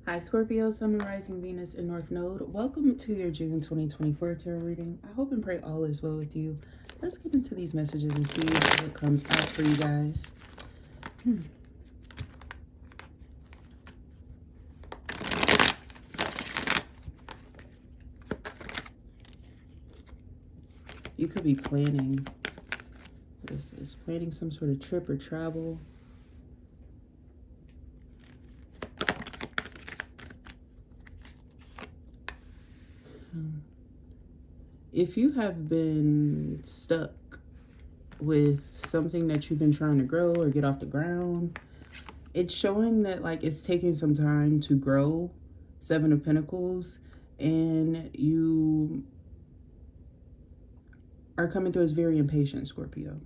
Hi Scorpio, Sun, Rising, Venus, and North Node. Welcome to your June 2024 tarot reading. I hope and pray all is well with you. Let's get into these messages and see what comes out for you guys. You could be planning. This is planning some sort of trip or travel. If you have been stuck with something that you've been trying to grow or get off the ground, it's showing that like it's taking some time to grow. Seven of Pentacles, and you are coming through as very impatient, Scorpio.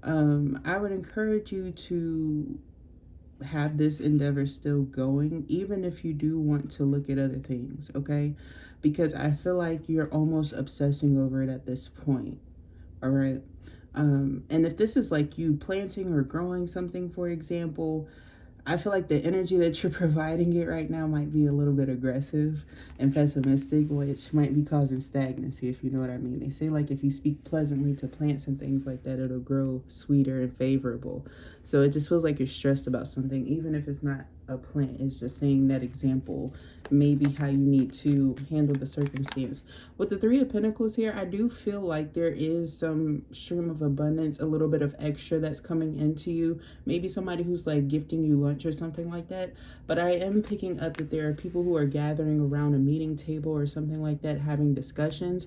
I would encourage you to have this endeavor still going, even if you do want to look at other things, okay? Because I feel like you're almost obsessing over it at this point, all right? And if this is like you planting or growing something, for example, I feel like the energy that you're providing it right now might be a little bit aggressive and pessimistic, which might be causing stagnancy, if you know what I mean. They say like if you speak pleasantly to plants and things like that, it'll grow sweeter and favorable. So it just feels like you're stressed about something, even if it's not a plant. It's just saying that example, maybe how you need to handle the circumstance. With the Three of Pentacles here, I do feel like there is some stream of abundance, a little bit of extra that's coming into you. Maybe somebody who's like gifting you lunch or something like that. But I am picking up that there are people who are gathering around a meeting table or something like that, having discussions.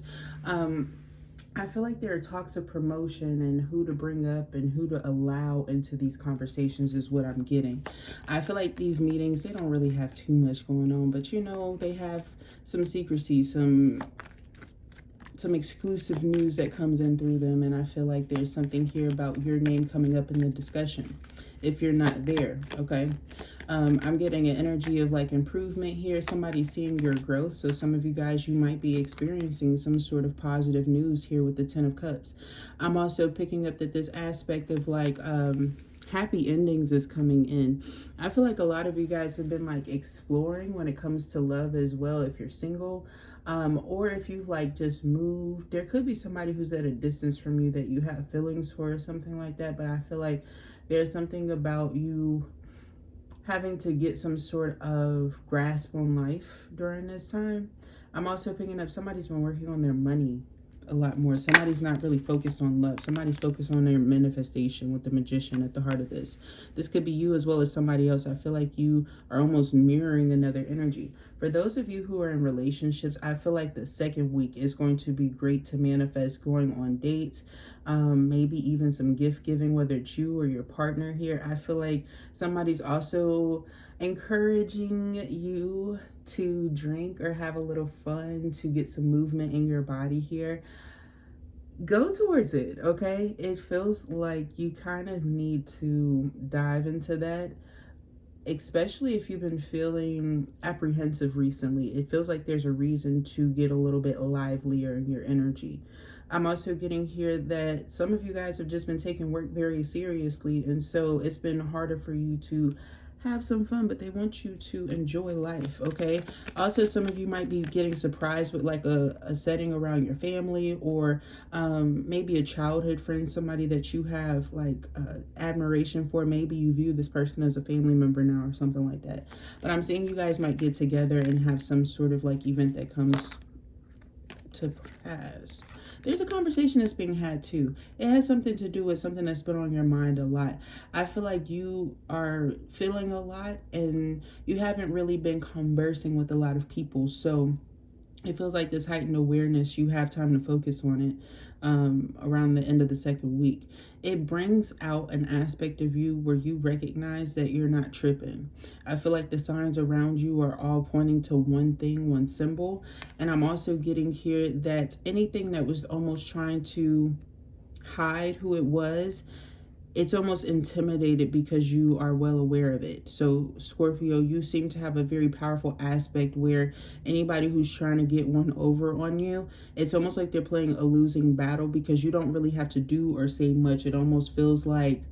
I feel like there are talks of promotion and who to bring up and who to allow into these conversations is what I'm getting. I feel like these meetings, they don't really have too much going on, but you know, they have some secrecy, some exclusive news that comes in through them. And I feel like there's something here about your name coming up in the discussion if you're not there, okay? I'm getting an energy of like improvement here. Somebody's seeing your growth. So some of you guys, you might be experiencing some sort of positive news here with the Ten of Cups. I'm also picking up that this aspect of like happy endings is coming in. I feel like a lot of you guys have been like exploring when it comes to love as well, if you're single. Or if you've like just moved, there could be somebody who's at a distance from you that you have feelings for or something like that. But I feel like there's something about you having to get some sort of grasp on life during this time. I'm also picking up somebody's been working on their money a lot more. Somebody's not really focused on love. Somebody's focused on their manifestation with the Magician at the heart of this. This could be you as well as somebody else. I feel like you are almost mirroring another energy. For those of you who are in relationships, I feel like the second week is going to be great to manifest going on dates, maybe even some gift giving, whether it's you or your partner here. I feel like somebody's also encouraging you to drink or have a little fun, to get some movement in your body here. Go towards it, okay? It feels like you kind of need to dive into that, especially if you've been feeling apprehensive recently. It feels like there's a reason to get a little bit livelier in your energy. I'm also getting here that some of you guys have just been taking work very seriously, and so it's been harder for you to have some fun, but they want you to enjoy life, okay? Also, some of you might be getting surprised with like a setting around your family, or maybe a childhood friend, somebody that you have like admiration for. Maybe you view this person as a family member now or something like that. But I'm seeing you guys might get together and have some sort of like event that comes to pass. There's a conversation that's being had too. It has something to do with something that's been on your mind a lot. I feel like you are feeling a lot and you haven't really been conversing with a lot of people. So it feels like this heightened awareness, you have time to focus on it around the end of the second week. It brings out an aspect of you where you recognize that you're not tripping. I feel like the signs around you are all pointing to one thing, one symbol. And I'm also getting here that anything that was almost trying to hide who it was, it's almost intimidated because you are well aware of it. So Scorpio, you seem to have a very powerful aspect where anybody who's trying to get one over on you, it's almost like they're playing a losing battle because you don't really have to do or say much. It almost feels like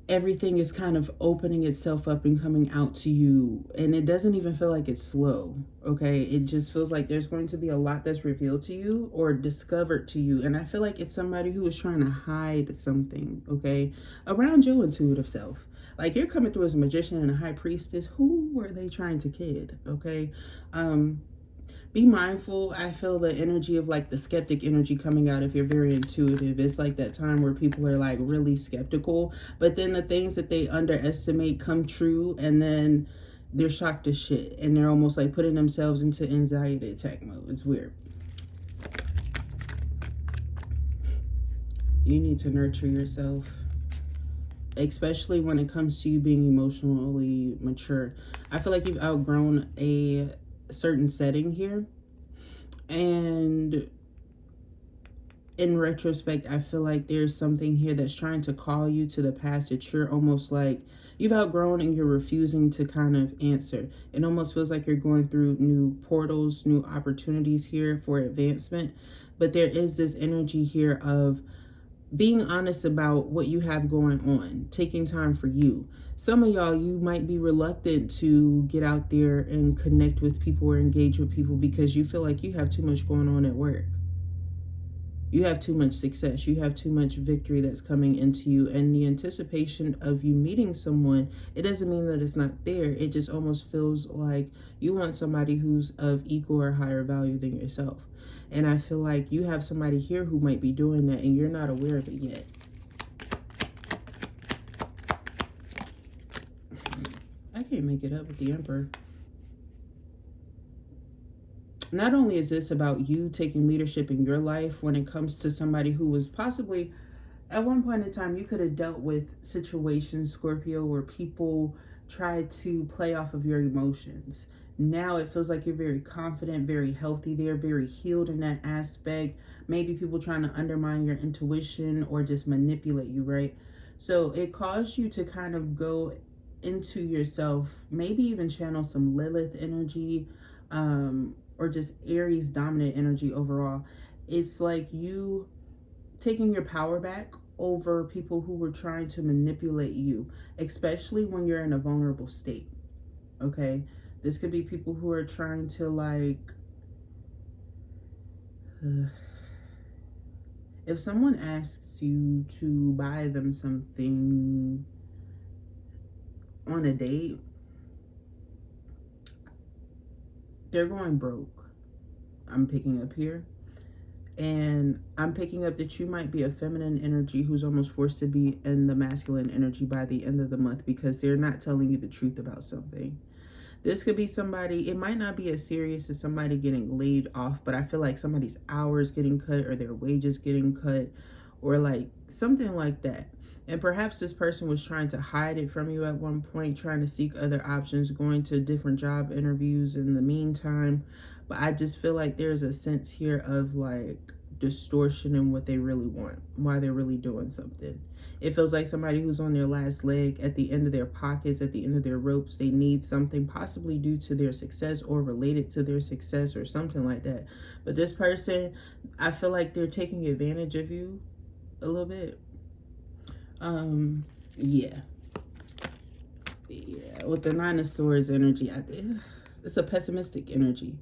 everything is kind of opening itself up and coming out to you, and it doesn't even feel like it's slow. Okay, it just feels like there's going to be a lot that's revealed to you or discovered to you, and I feel like it's somebody who is trying to hide something, okay, around your intuitive self. Like, you're coming through as a magician and a high priestess. Who were they trying to kid? Okay, be mindful. I feel the energy of like the skeptic energy coming out if you're very intuitive. It's like that time where people are like really skeptical, but then the things that they underestimate come true, and then they're shocked as shit, and they're almost like putting themselves into anxiety attack mode. It's weird. You need to nurture yourself, especially when it comes to you being emotionally mature. I feel like you've outgrown a certain setting here, and in retrospect, I feel like there's something here that's trying to call you to the past that you're almost like you've outgrown, and you're refusing to kind of answer. It almost feels like you're going through new portals, new opportunities here for advancement, but there is this energy here of being honest about what you have going on, taking time for you. Some of y'all, you might be reluctant to get out there and connect with people or engage with people because you feel like you have too much going on at work. You have too much success. You have too much victory that's coming into you. And the anticipation of you meeting someone, it doesn't mean that it's not there. It just almost feels like you want somebody who's of equal or higher value than yourself. And I feel like you have somebody here who might be doing that and you're not aware of it yet. I can't make it up with the Emperor. Not only is this about you taking leadership in your life when it comes to somebody who was possibly, at one point in time, you could have dealt with situations, Scorpio, where people tried to play off of your emotions. Now it feels like you're very confident, very healthy there, very healed in that aspect. Maybe people trying to undermine your intuition or just manipulate you, right? So it caused you to kind of go into yourself, maybe even channel some Lilith energy, or just Aries dominant energy overall. It's like you taking your power back over people who were trying to manipulate you, especially when you're in a vulnerable state. Okay, this could be people who are trying to like if someone asks you to buy them something on a date, they're going broke. I'm picking up here. And I'm picking up that you might be a feminine energy who's almost forced to be in the masculine energy by the end of the month because they're not telling you the truth about something. This could be somebody, it might not be as serious as somebody getting laid off, but I feel like somebody's hours getting cut or their wages getting cut or like something like that. And perhaps this person was trying to hide it from you at one point, trying to seek other options, going to different job interviews in the meantime. But I just feel like there's a sense here of like distortion in what they really want, why they're really doing something. It feels like somebody who's on their last leg, at the end of their pockets, at the end of their ropes. They need something possibly due to their success or related to their success or something like that. But this person, I feel like they're taking advantage of you a little bit. Yeah, with the Nine of Swords energy, it's a pessimistic energy.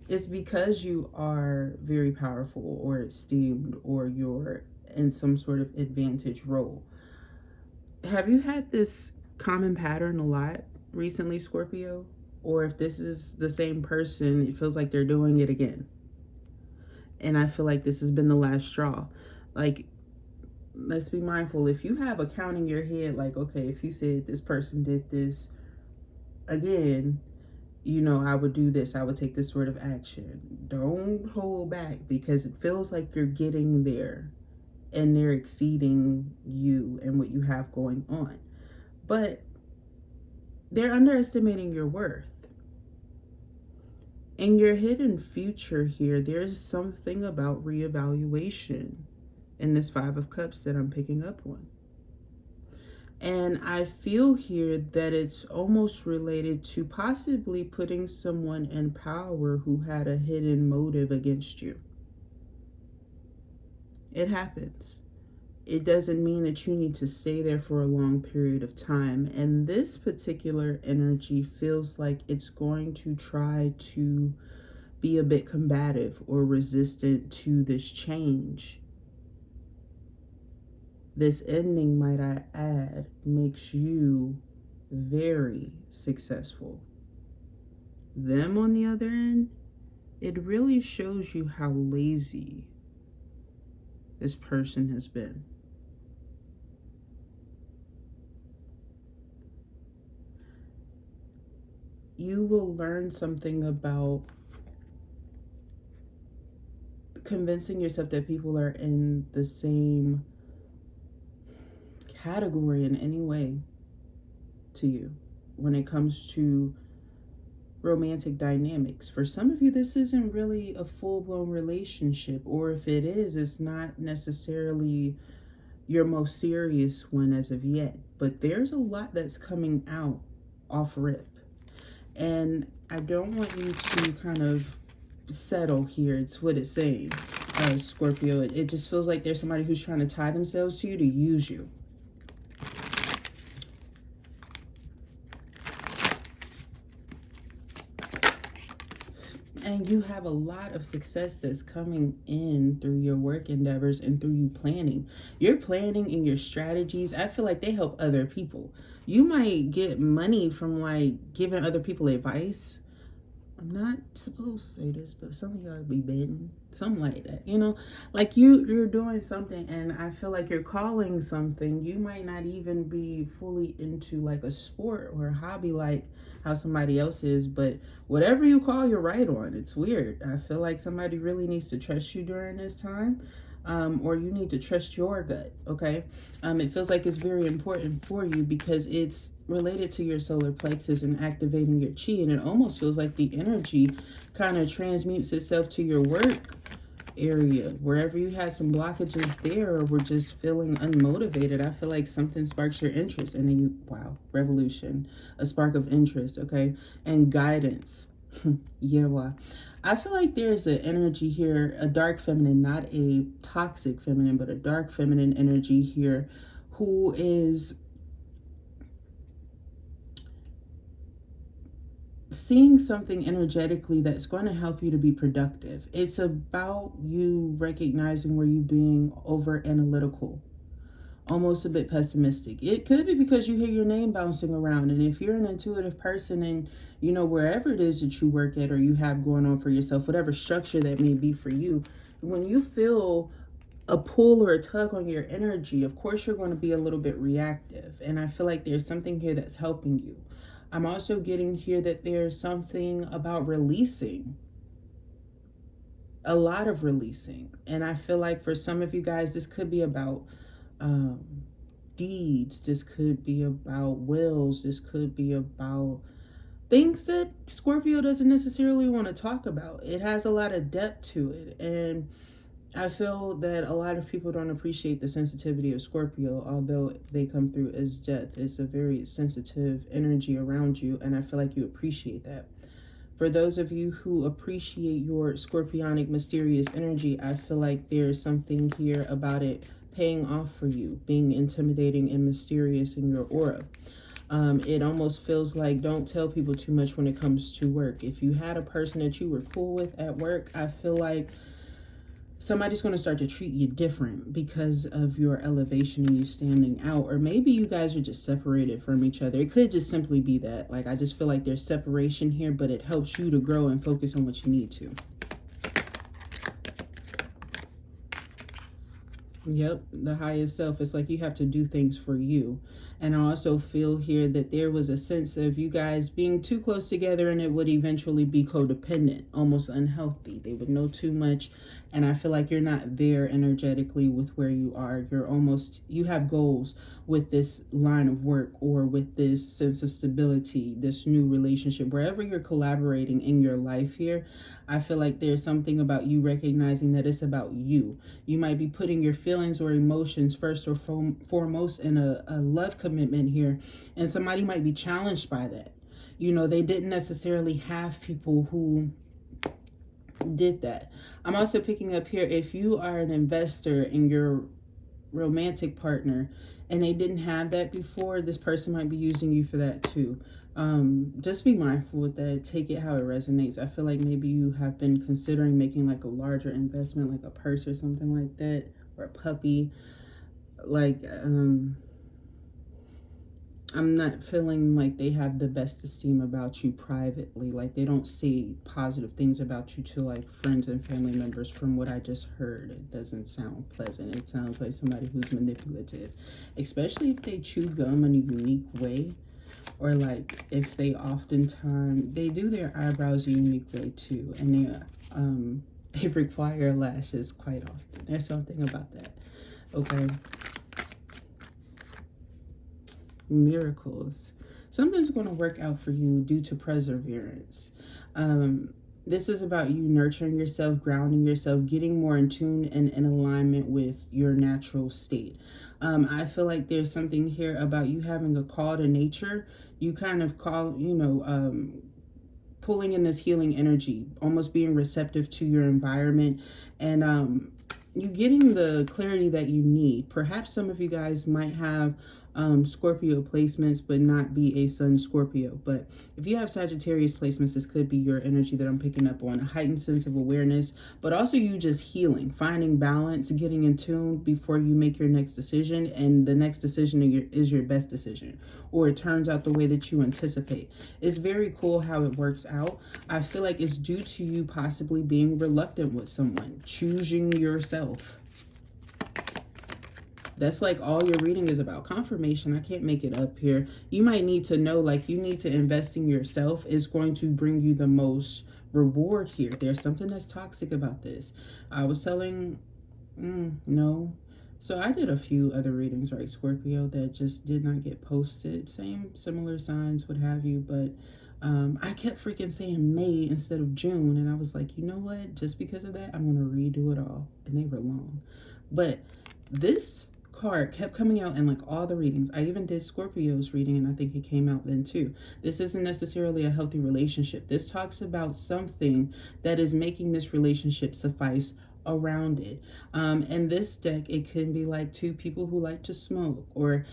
It's because you are very powerful or esteemed or you're in some sort of advantage role. Have you had this common pattern a lot recently, Scorpio? Or if this is the same person, it feels like they're doing it again. And I feel like this has been the last straw. Like, let's be mindful. If you have a count in your head, like, okay, if you said this person did this again, you know, I would do this, I would take this sort of action. Don't hold back because it feels like you're getting there and they're exceeding you and what you have going on. But they're underestimating your worth. In your hidden future here, there's something about reevaluation in this Five of Cups that I'm picking up on. And I feel here that it's almost related to possibly putting someone in power who had a hidden motive against you. It happens. it doesn't mean that you need to stay there for a long period of time. And this particular energy feels like it's going to try to be a bit combative or resistant to this change. This ending, might I add, makes you very successful. Them, on the other end, it really shows you how lazy this person has been. You will learn something about convincing yourself that people are in the same category in any way to you when it comes to romantic dynamics. For some of you, this isn't really a full-blown relationship, or if it is, it's not necessarily your most serious one as of yet. But there's a lot that's coming out off rip. And I don't want you to kind of settle here. It's what it's saying, Scorpio. It just feels like there's somebody who's trying to tie themselves to you to use you. And you have a lot of success that's coming in through your work endeavors and through you planning. Your planning and your strategies, I feel like they help other people. You might get money from like giving other people advice. I'm not supposed to say this, but some of y'all be betting, something like that, you know, like you're doing something, and I feel like you're calling something. You might not even be fully into like a sport or a hobby like how somebody else is, but whatever you call, you're right on. It's weird. I feel like somebody really needs to trust you during this time. Or you need to trust your gut, okay? It feels like it's very important for you because it's related to your solar plexus and activating your chi, and it almost feels like the energy kind of transmutes itself to your work area. Wherever you had some blockages there or were just feeling unmotivated, I feel like something sparks your interest, and then you, wow, revolution, a spark of interest, okay? And guidance. Yeah, wow. I feel like there's an energy here, a dark feminine, not a toxic feminine, but a dark feminine energy here who is seeing something energetically that's going to help you to be productive. It's about you recognizing where you're being over analytical, almost a bit pessimistic. It could be because you hear your name bouncing around, and if you're an intuitive person and you know wherever it is that you work at or you have going on for yourself, whatever structure that may be for you, when you feel a pull or a tug on your energy, of course you're going to be a little bit reactive, and I feel like there's something here that's helping you. I'm also getting here that there's something about releasing, a lot of releasing, and I feel like for some of you guys this could be about deeds, this could be about wills, this could be about things that Scorpio doesn't necessarily want to talk about. It has a lot of depth to it, and I feel that a lot of people don't appreciate the sensitivity of Scorpio, although they come through as death. It's a very sensitive energy around you, and I feel like you appreciate that. For those of you who appreciate your scorpionic mysterious energy, I feel like there's something here about it paying off for you, being intimidating and mysterious in your aura. It almost feels like don't tell people too much when it comes to work. If you had a person that you were cool with at work, I feel like somebody's going to start to treat you different because of your elevation and you standing out. Or maybe you guys are just separated from each other. It could just simply be that. Like, I just feel like there's separation here, but it helps you to grow and focus on what you need to. Yep, the highest self. It's like you have to do things for you. And I also feel here that there was a sense of you guys being too close together, and it would eventually be codependent, almost unhealthy. They would know too much, and I feel like you're not there energetically with where you are. You have goals with this line of work or with this sense of stability, this new relationship, wherever you're collaborating in your life here. I feel like there's something about you recognizing that it's about you. You might be putting your feelings or emotions first or foremost in a love commitment here, and somebody might be challenged by that. You know, they didn't necessarily have people who did that. I'm also picking up here, if you are an investor and you're romantic partner and they didn't have that before, this person might be using you for that too. Just be mindful with that. Take it how it resonates. I feel like maybe you have been considering making like a larger investment, like a purse or something like that, or a puppy. Like, I'm not feeling like they have the best esteem about you privately. Like, they don't say positive things about you to like friends and family members. From what I just heard, it doesn't sound pleasant. It sounds like somebody who's manipulative, especially if they chew gum in a unique way, or like if they oftentimes they do their eyebrows a unique way too, and they require lashes quite often. There's something about that. Okay. Miracles. Something's going to work out for you due to perseverance. This is about you nurturing yourself, grounding yourself, getting more in tune and in alignment with your natural state. I feel like there's something here about you having a call to nature. You kind of call, pulling in this healing energy, almost being receptive to your environment, and you getting the clarity that you need. Perhaps some of you guys might have Scorpio placements, but not be a Sun Scorpio. But if you have Sagittarius placements, this could be your energy that I'm picking up on. A heightened sense of awareness, but also you just healing, finding balance, getting in tune before you make your next decision. And the next decision is your best decision, or it turns out the way that you anticipate. It's very cool how it works out. I feel like it's due to you possibly being reluctant with someone, choosing yourself. That's like all your reading is about. Confirmation. I can't make it up here. You might need to know, like, you need to invest in yourself is going to bring you the most reward here. There's something that's toxic about this. I was telling, no. So I did a few other readings, right, Scorpio, that just did not get posted. Same, similar signs, what have you. But I kept freaking saying May instead of June. And I was like, you know what? Just because of that, I'm going to redo it all. And they were long. But this card kept coming out in like all the readings. I even did Scorpio's reading and I think it came out then too. This isn't necessarily a healthy relationship. This talks about something that is making this relationship suffice around it. And this deck, it can be like two people who like to smoke, or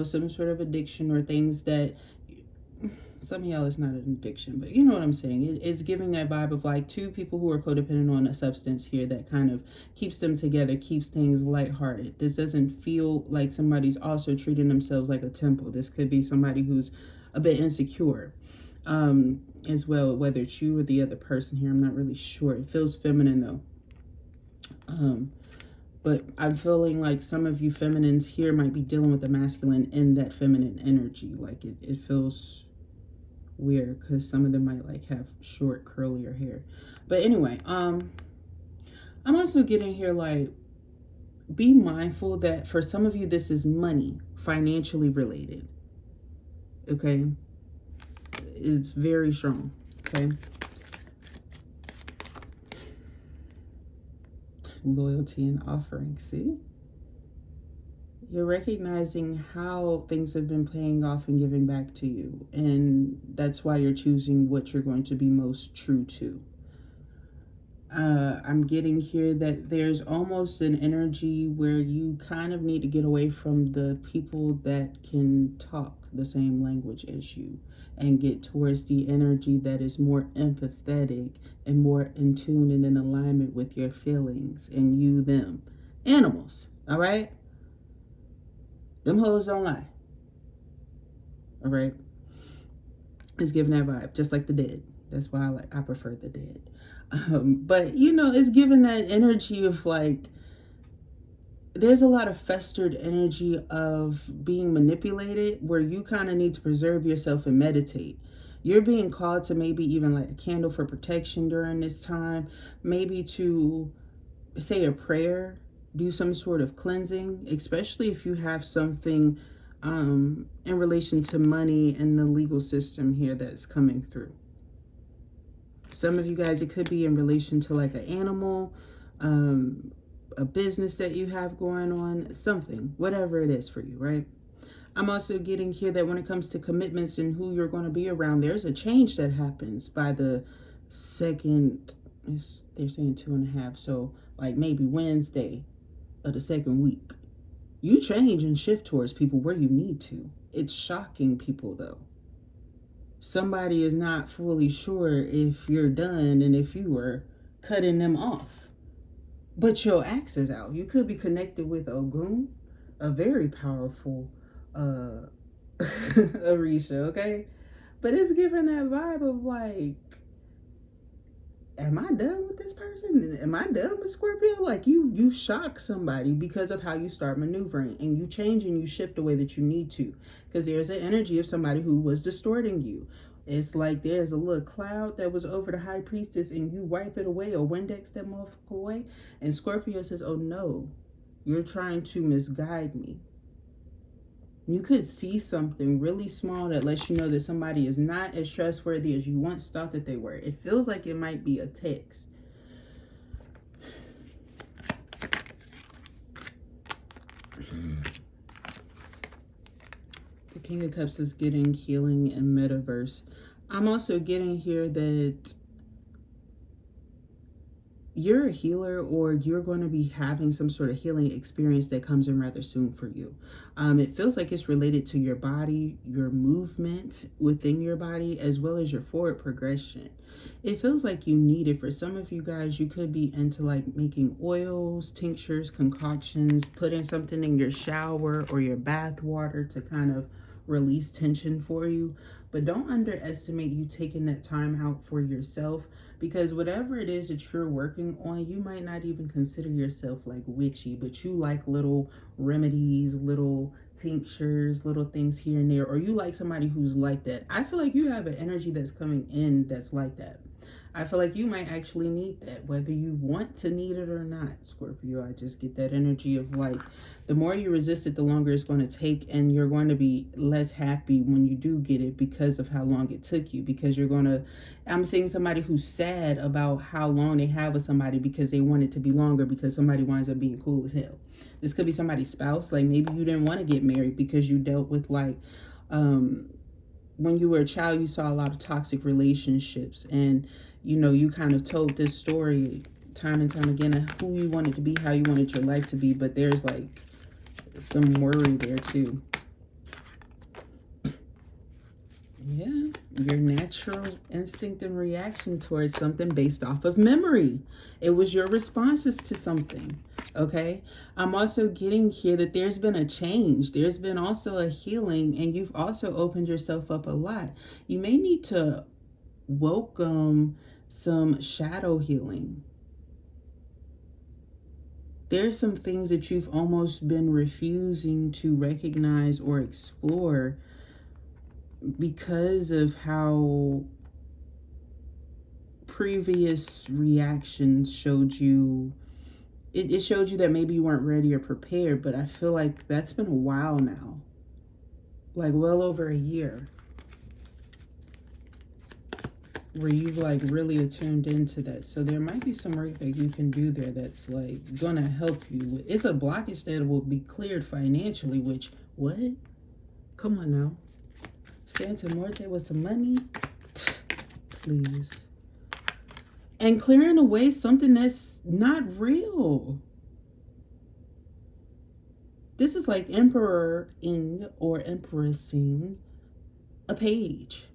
some sort of addiction, or things that some of y'all it's not an addiction, but you know what I'm saying. It's giving that vibe of like two people who are codependent on a substance here that kind of keeps them together, keeps things lighthearted. This doesn't feel like somebody's also treating themselves like a temple. This could be somebody who's a bit insecure as well, whether it's you or the other person here. I'm not really sure. It feels feminine though. But I'm feeling like some of you feminines here might be dealing with the masculine in that feminine energy. Like it feels weird because some of them might like have short curlier hair. But anyway, I'm also getting here like, be mindful that for some of you this is money, financially related. Okay, it's very strong. Okay, loyalty and offering. See, you're recognizing how things have been paying off and giving back to you. And that's why you're choosing what you're going to be most true to. I'm getting here that there's almost an energy where you kind of need to get away from the people that can talk the same language as you, and get towards the energy that is more empathetic and more in tune and in alignment with your feelings and you, them. Animals, all right? Them hoes don't lie. All right. It's giving that vibe, just like the dead. That's why I prefer the dead. But it's giving that energy of like, there's a lot of festered energy of being manipulated, where you kind of need to preserve yourself and meditate. You're being called to maybe even light a candle for protection during this time, maybe to say a prayer, do some sort of cleansing, especially if you have something in relation to money and the legal system here that's coming through. Some of you guys, it could be in relation to like an animal, a business that you have going on, something, whatever it is for you, right? I'm also getting here that when it comes to commitments and who you're going to be around, there's a change that happens by the second, they're saying 2.5, so like maybe Wednesday of the second week. You change and shift towards people where you need to. It's shocking people, though. Somebody is not fully sure if you're done and if you were cutting them off. But your axe is out. You could be connected with Ogun, a very powerful Orisha, okay? But it's giving that vibe of like, am I done with this person? Am I done with Scorpio? Like you shock somebody because of how you start maneuvering, and you change and you shift the way that you need to, because there's an energy of somebody who was distorting you. It's like there's a little cloud that was over the high priestess and you wipe it away or Windex that motherfucker away. And Scorpio says, oh no, you're trying to misguide me. You could see something really small that lets you know that somebody is not as trustworthy as you once thought that they were. It feels like it might be a text. The King of Cups is getting healing and metaverse. I'm also getting here that you're a healer, or you're going to be having some sort of healing experience that comes in rather soon for you. It feels like it's related to your body, your movement within your body, as well as your forward progression. It feels like you need it. For some of you guys, you could be into like making oils, tinctures, concoctions, putting something in your shower or your bath water to kind of release tension for you. But don't underestimate you taking that time out for yourself, because whatever it is that you're working on, you might not even consider yourself like witchy, but you like little remedies, little tinctures, little things here and there, or you like somebody who's like that. I feel like you have an energy that's coming in that's like that. I feel like you might actually need that, whether you want to need it or not, Scorpio. I just get that energy of like, the more you resist it, the longer it's going to take, and you're going to be less happy when you do get it because of how long it took you. Because you're going to, I'm seeing somebody who's sad about how long they have with somebody because they want it to be longer, because somebody winds up being cool as hell. This could be somebody's spouse. Like maybe you didn't want to get married because you dealt with like, when you were a child, you saw a lot of toxic relationships, and you know, you kind of told this story time and time again of who you wanted to be, how you wanted your life to be, but there's like some worry there too. Yeah, your natural instinct and reaction towards something based off of memory. It was your responses to something, okay? I'm also getting here that there's been a change. There's been also a healing, and you've also opened yourself up a lot. You may need to welcome some shadow healing. There's some things that you've almost been refusing to recognize or explore because of how previous reactions showed you, it showed you that maybe you weren't ready or prepared. But I feel like that's been a while now, like well over a year, where you've like really attuned into that. So there might be some work that you can do there that's like gonna help you. It's a blockage that will be cleared financially, which, what? Come on now. Santa Muerte with some money? Please. And clearing away something that's not real. This is like emperor-ing or empressing a page.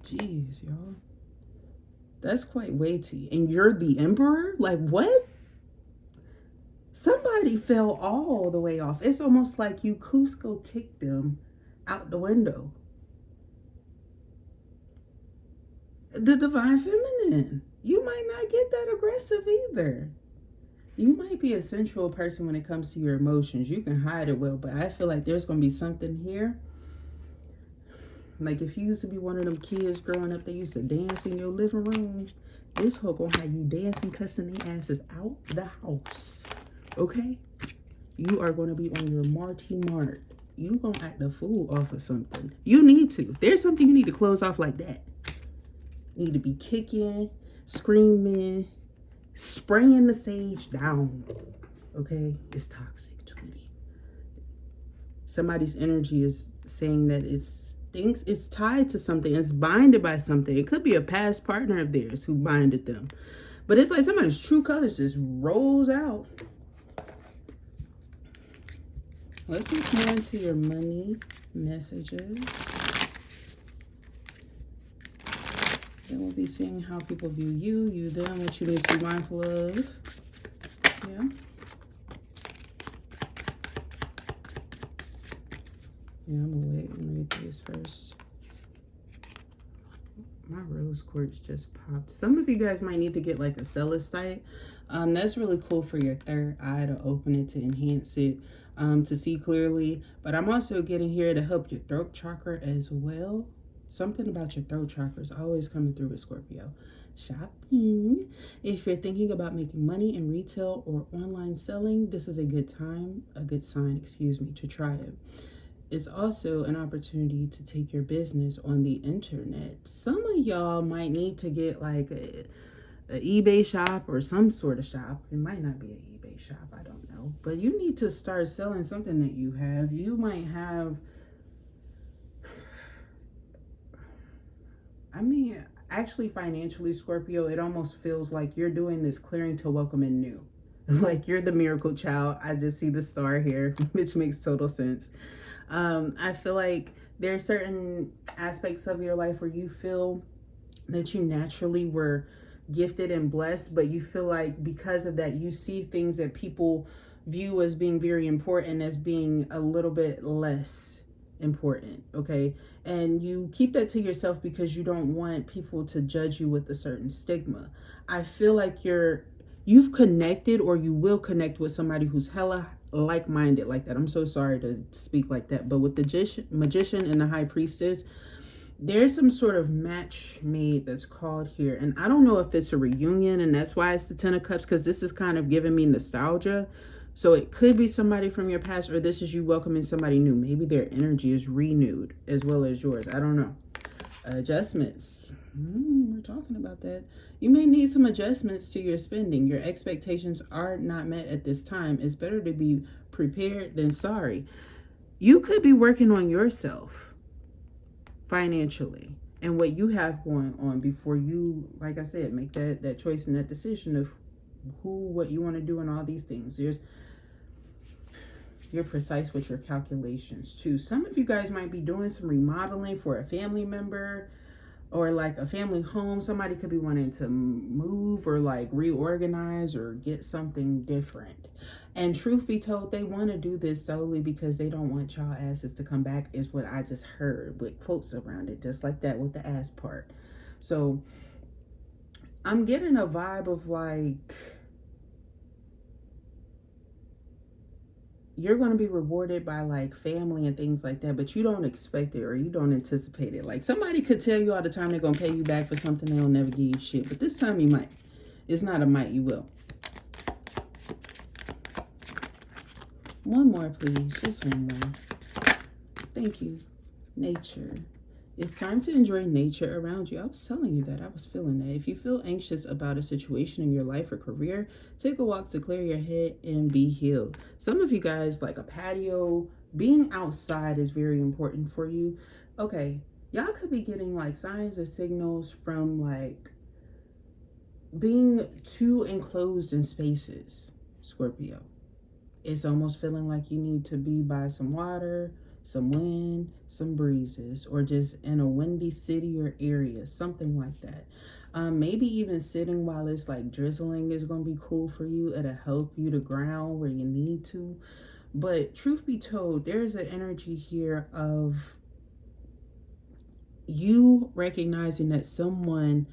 Jeez, y'all. That's quite weighty. And you're the emperor? Like, what? Somebody fell all the way off. It's almost like you Cusco kicked them out the window. The divine feminine. You might not get that aggressive either. You might be a sensual person when it comes to your emotions. You can hide it well, but I feel like there's going to be something here. Like if you used to be one of them kids growing up, they used to dance in your living room. This hoe gonna have you dancing, cussing their asses out the house. Okay? You are going to be on your Marty Mart. You gonna act a fool off of something. You need to. There's something you need to close off like that. You need to be kicking, screaming, spraying the sage down. Okay? It's toxic, Tweety. Somebody's energy is saying that it's tied to something. It's binded by something. It could be a past partner of theirs who binded them. But it's like somebody's true colors just rolls out. Let's look more into your money messages. Then we'll be seeing how people view you, them, what you need to be mindful of. Yeah. Yeah, I'm gonna wait and read this first. My rose quartz just popped. Some of you guys might need to get like a celestite. That's really cool for your third eye, to open it, to enhance it, to see clearly. But I'm also getting here to help your throat chakra as well. Something about your throat chakra is always coming through with Scorpio. Shopping. If you're thinking about making money in retail or online selling, this is a good sign, to try it. It's also an opportunity to take your business on the internet. Some of y'all might need to get like a eBay shop or some sort of shop. It might not be an eBay shop, I don't know. But you need to start selling something that you have. You might have, I mean, actually financially, Scorpio, it almost feels like you're doing this clearing to welcome in new. Like you're the miracle child. I just see the star here, which makes total sense. I feel like there are certain aspects of your life where you feel that you naturally were gifted and blessed, but you feel like because of that, you see things that people view as being very important as being a little bit less important, okay? And you keep that to yourself because you don't want people to judge you with a certain stigma. I feel like you've connected, or you will connect with somebody who's hella like-minded like that. I'm so sorry to speak like that, but with the magician and the high priestess, there's some sort of match made that's called here. And I don't know if it's a reunion and that's why it's the 10 of cups, because this is kind of giving me nostalgia. So it could be somebody from your past, or this is you welcoming somebody new. Maybe their energy is renewed as well as yours. I don't know. Adjustments. We're talking about that. You may need some adjustments to your spending. Your expectations are not met at this time. It's better to be prepared than sorry. You could be working on yourself financially and what you have going on before you, like I said, make that choice and that decision of what you want to do and all these things. You're precise with your calculations too. Some of you guys might be doing some remodeling for a family member, or like a family home. Somebody could be wanting to move or like reorganize or get something different. And truth be told, they want to do this solely because they don't want y'all asses to come back, is what I just heard, with quotes around it, just like that with the ass part. So I'm getting a vibe of like, you're going to be rewarded by like family and things like that, but you don't expect it or you don't anticipate it. Like somebody could tell you all the time they're going to pay you back for something, they'll never give you shit. But this time you might. It's not a might, you will. One more, please. Just one more. Thank you. Nature. It's time to enjoy nature around you. I was telling you that. I was feeling that. If you feel anxious about a situation in your life or career, take a walk to clear your head and be healed. Some of you guys, like a patio, being outside is very important for you. Okay, y'all could be getting like signs or signals from like being too enclosed in spaces, Scorpio. It's almost feeling like you need to be by some water, some wind, some breezes, or just in a windy city or area, something like that. Maybe even sitting while it's like drizzling is going to be cool for you. It'll help you to ground where you need to. But truth be told, there's an energy here of you recognizing that someone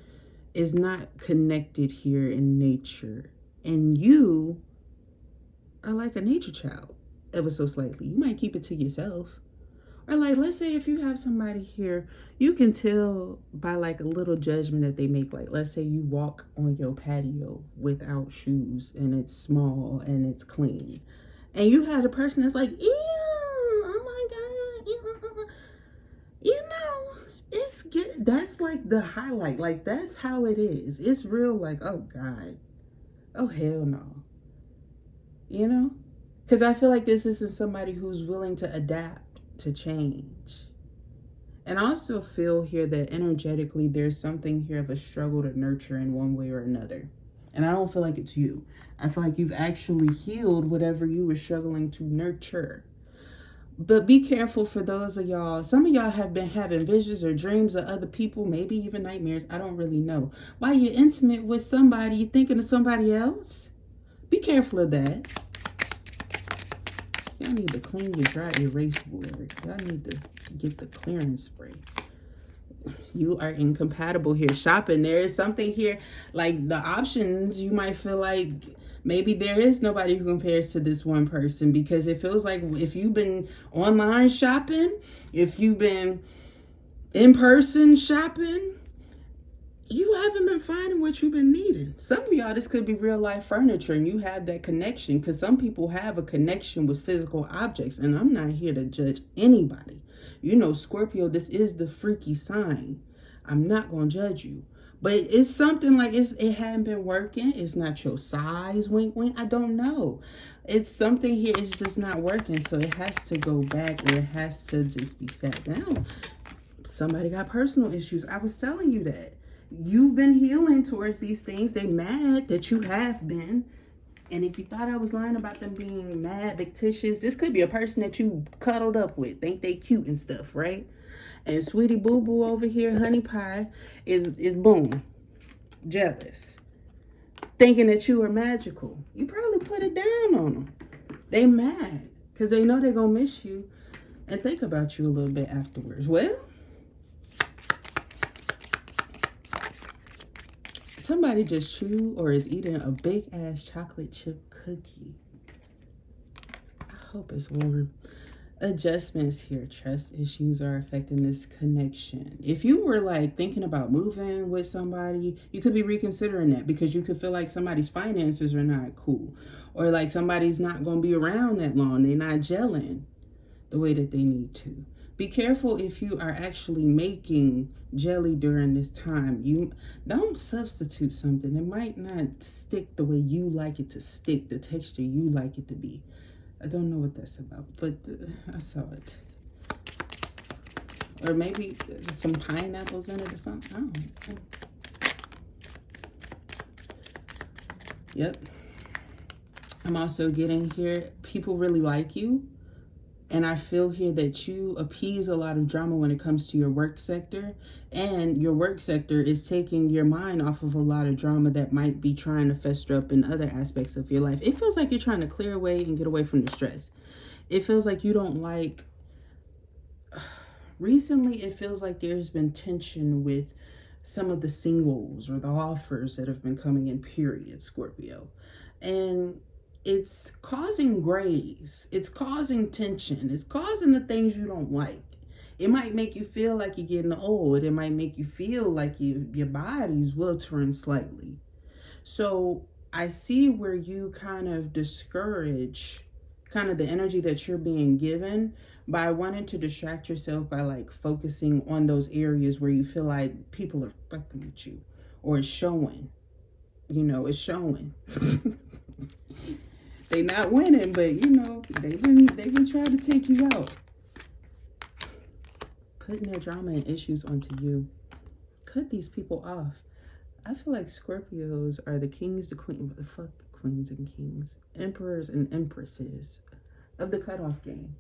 is not connected here in nature, and you are like a nature child ever so slightly. You might keep it to yourself. Or like, let's say if you have somebody here, you can tell by like a little judgment that they make. Like, let's say you walk on your patio without shoes and it's small and it's clean. And you have a person that's like, ew, oh my God. You know, that's like the highlight. Like, that's how it is. It's real like, oh God. Oh, hell no. You know? Because I feel like this isn't somebody who's willing to adapt to change. And I also feel here that energetically there's something here of a struggle to nurture in one way or another. And I don't feel like it's you. I feel like you've actually healed whatever you were struggling to nurture. But be careful for those of y'all. Some of y'all have been having visions or dreams of other people, maybe even nightmares. I don't really know. While you're intimate with somebody, you're thinking of somebody else. Be careful of that. Y'all need to clean your dry erase board. Y'all need to get the clearance spray. You are incompatible here. Shopping, there is something here, like the options, you might feel like maybe there is nobody who compares to this one person, because it feels like if you've been online shopping, if you've been in-person shopping, you haven't been finding what you've been needing. Some of y'all, this could be real life furniture and you have that connection, because some people have a connection with physical objects, and I'm not here to judge anybody. You know, Scorpio, this is the freaky sign. I'm not going to judge you. But it's something like it hadn't been working. It's not your size, wink, wink. I don't know. It's something here. It's just not working. So it has to go back, or it has to just be sat down. Somebody got personal issues. I was telling you that. You've been healing towards these things. They mad that you have been. And if you thought I was lying about them being mad, fictitious, this could be a person that you cuddled up with. Think they cute and stuff, right? And Sweetie Boo Boo over here, Honey Pie, is boom, jealous. Thinking that you are magical. You probably put it down on them. They mad because they know they're going to miss you and think about you a little bit afterwards. Well, somebody just chewed or is eating a big ass chocolate chip cookie. I hope it's warm. Adjustments here. Trust issues are affecting this connection. If you were like thinking about moving with somebody, you could be reconsidering that, because you could feel like somebody's finances are not cool, or like somebody's not going to be around that long. They're not gelling the way that they need to. Be careful if you are actually making jelly during this time. You don't substitute something. It might not stick the way you like it to stick, the texture you like it to be. I don't know what that's about, but I saw it. Or maybe some pineapples in it or something. I don't know. Yep. I'm also getting here, people really like you. And I feel here that you appease a lot of drama when it comes to your work sector. And your work sector is taking your mind off of a lot of drama that might be trying to fester up in other aspects of your life. It feels like you're trying to clear away and get away from the stress. It feels like you don't like... Recently, it feels like there's been tension with some of the singles or the offers that have been coming in, period, Scorpio. And it's causing grays. It's causing tension. It's causing the things you don't like. It might make you feel like you're getting old. It might make you feel like your body's wilting slightly. So I see where you kind of discourage kind of the energy that you're being given by wanting to distract yourself by like focusing on those areas where you feel like people are fucking with you, or it's showing. You know, it's showing. They not winning, but you know, they've been trying to take you out. Putting their drama and issues onto you. Cut these people off. I feel like Scorpios are the kings, the queen, what the fuck, queens and kings, emperors and empresses of the cutoff game.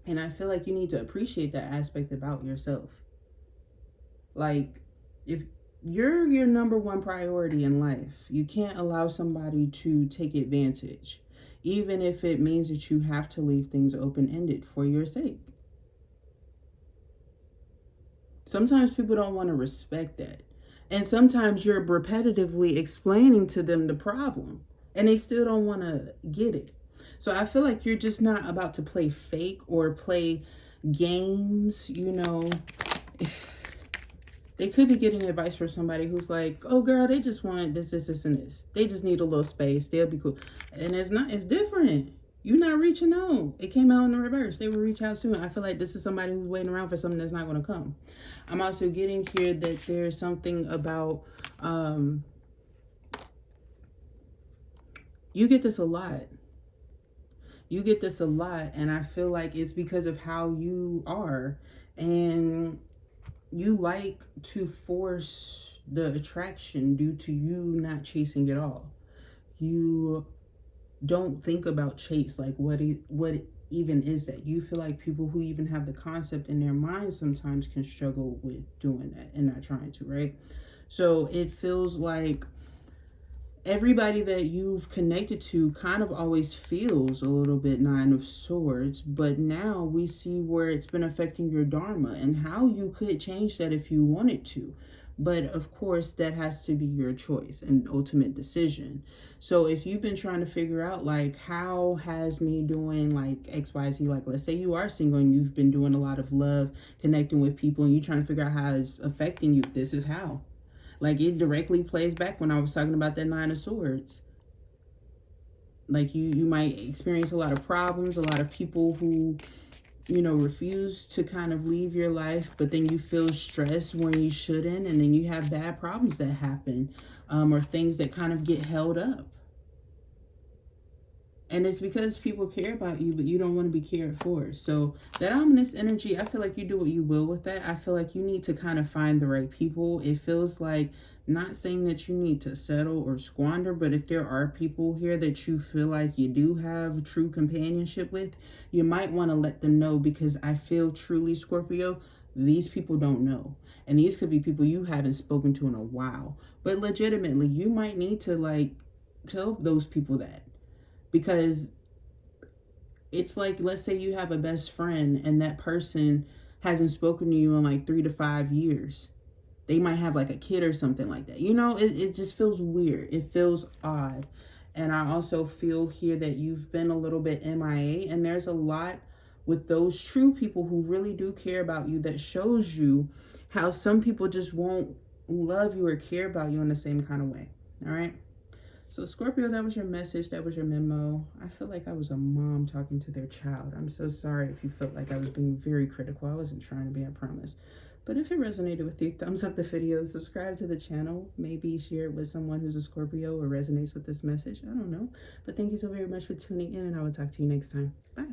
And I feel like you need to appreciate that aspect about yourself. Like, if you're your number one priority in life, you can't allow somebody to take advantage, even if it means that you have to leave things open-ended for your sake. Sometimes people don't want to respect that. And sometimes you're repetitively explaining to them the problem and they still don't want to get it. So I feel like you're just not about to play fake or play games, you know. They could be getting advice from somebody who's like, oh girl, they just want this, this, this, and this. They just need a little space. They'll be cool. And it's not, it's different. You're not reaching out. It came out in the reverse. They will reach out soon. I feel like this is somebody who's waiting around for something that's not going to come. I'm also getting here that there's something about, you get this a lot. You get this a lot. And I feel like it's because of how you are. And you like to force the attraction due to you not chasing it all. You don't think about chase, like what even is that. You feel like people who even have the concept in their minds sometimes can struggle with doing that and not trying to, right? So it feels like everybody that you've connected to kind of always feels a little bit Nine of Swords, but now we see where it's been affecting your dharma and how you could change that if you wanted to. But of course, that has to be your choice and ultimate decision. So if you've been trying to figure out, like, how has me doing like XYZ, like let's say you are single and you've been doing a lot of love, connecting with people, and you're trying to figure out how it's affecting you, this is how. Like, it directly plays back when I was talking about that Nine of Swords. Like, you might experience a lot of problems, a lot of people who, you know, refuse to kind of leave your life, but then you feel stressed when you shouldn't, and then you have bad problems that happen, or things that kind of get held up. And it's because people care about you, but you don't want to be cared for. So that ominous energy, I feel like you do what you will with that. I feel like you need to kind of find the right people. It feels like, not saying that you need to settle or squander, but if there are people here that you feel like you do have true companionship with, you might want to let them know, because I feel truly, Scorpio, these people don't know. And these could be people you haven't spoken to in a while. But legitimately, you might need to, like, tell those people that. Because it's like, let's say you have a best friend and that person hasn't spoken to you in like 3 to 5 years. They might have like a kid or something like that. You know, it just feels weird. It feels odd. And I also feel here that you've been a little bit MIA. And there's a lot with those true people who really do care about you that shows you how some people just won't love you or care about you in the same kind of way. All right. So Scorpio, that was your message. That was your memo. I feel like I was a mom talking to their child. I'm so sorry if you felt like I was being very critical. I wasn't trying to be, I promise. But if it resonated with you, thumbs up the video, subscribe to the channel, maybe share it with someone who's a Scorpio or resonates with this message. I don't know. But thank you so very much for tuning in, and I will talk to you next time. Bye.